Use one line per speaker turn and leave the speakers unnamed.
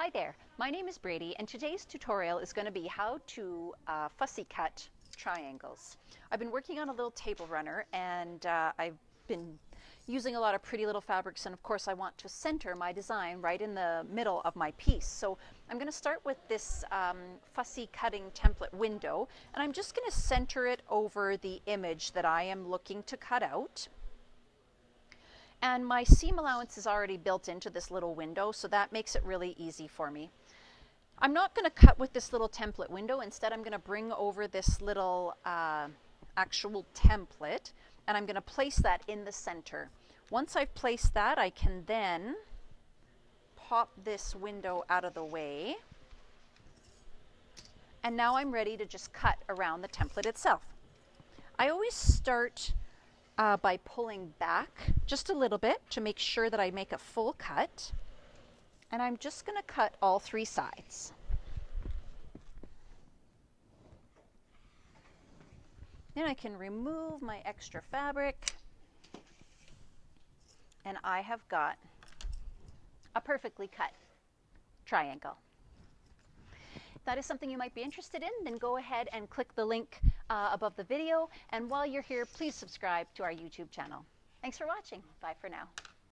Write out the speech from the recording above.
Hi there, my name is Bradie and today's tutorial is going to be how to fussy cut triangles. I've been working on a little table runner and I've been using a lot of pretty little fabrics, and of course I want to center my design right in the middle of my piece. So I'm going to start with this fussy cutting template window, and I'm just going to center it over the image that I am looking to cut out. And my seam allowance is already built into this little window, so that makes it really easy for me. I'm not going to cut with this little template window. Instead, I'm going to bring over this little actual template, and I'm going to place that in the center. Once I've placed that, I can then pop this window out of the way. And now I'm ready to just cut around the template itself. I always start by pulling back just a little bit to make sure that I make a full cut. And I'm just going to cut all three sides. Then I can remove my extra fabric, and I have got a perfectly cut triangle. If that is something you might be interested in, then go ahead and click the link above the video. And while you're here, please subscribe to our YouTube channel. Thanks for watching. Bye for now.